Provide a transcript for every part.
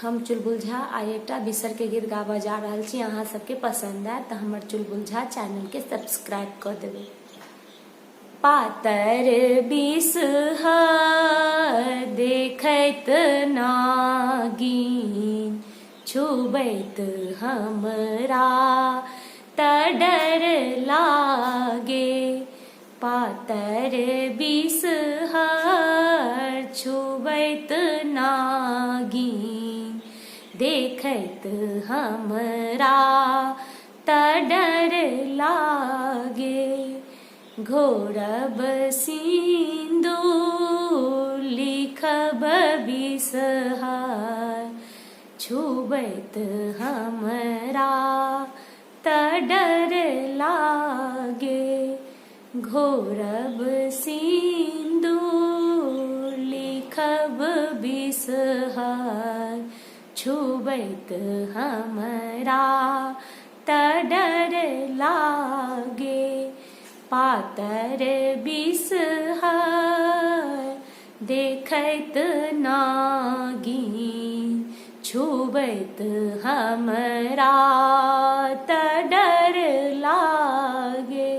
हम चुलबुल झा आइ एकटा बिसर के गीत गाबऽ जा रहल छी। अहाँ सबके पसंद आयत तऽ हमर चुलबुल झा चैनल के सब्सक्राइब कऽ देबै। पातर बिसहर देखैत नागिन, छुबैत हमरा तऽ डर लागे। पातर बिसहर छुबैत नागिन, देखैत हमरा तऽ डर लागे। घोरब सिंदूर लिखब बिसहर, छुबैत हमरा तऽ डर लागे। घोरब सिंदूर लिखब बिसहर, छुबैत हमरा तऽ डर लागे। पातर बिसहर देखैत नागिन, छुबैत हमरा तऽ डर लागे।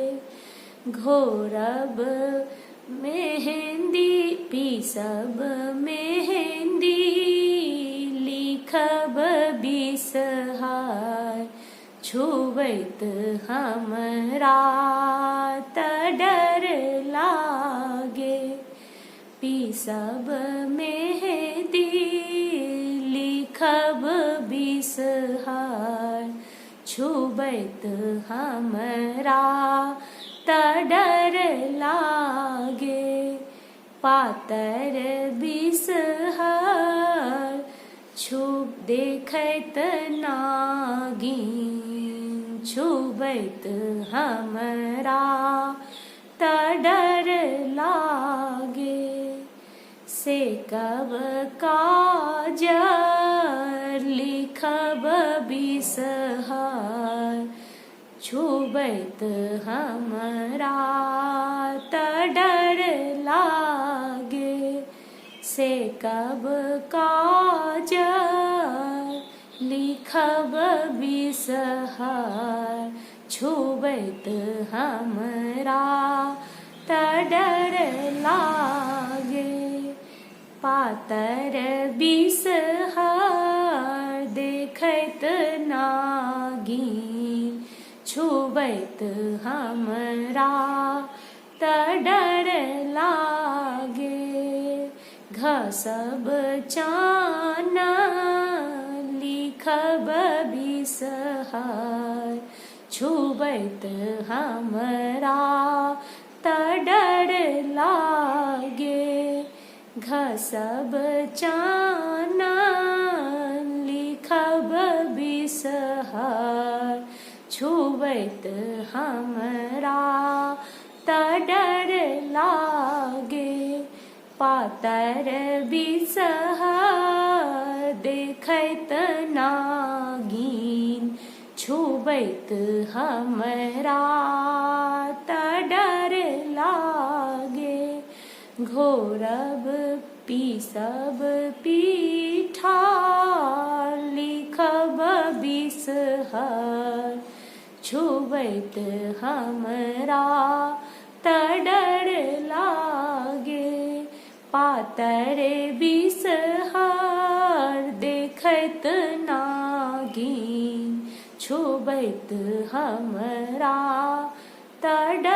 घोरब मेहंदी पीसब मेहंदी, लिखब बिसहर, छुबैत हमरा तऽ डर लागे। पीसब मेहंदी लिखब बिसहर, छुबैत हमरा तऽ डर लागे। पातर बिसहर देखैत नागिन, छुबैत हमरा तऽ डर लागे। सेकब काजर लिखब बिसहर, छुबैत हमरा तऽ डर लागे। सेकब काजर लिखब बिसहर, छुबैत हमरा तऽ डर लागे। पातर बिसहर देखैत नागिन, छुबैत हमरा तऽ डर लागे। घसब चानन लिखब बिसहर, छुबैत हमरा तऽ डर लागे। घसब चानन लिखब बिसहर, छुबैत हमरा तऽ डर लागे। पातर बिसहर देखैत नागिन, छुबैत हमरा तऽ डर लागे। घोरब पीसब पीठार लिखब बिसहर, छुबैत हमरा तऽ डर लागे। पातर बिसहर देखैत नागिन, छुबैत हमरा तऽ डर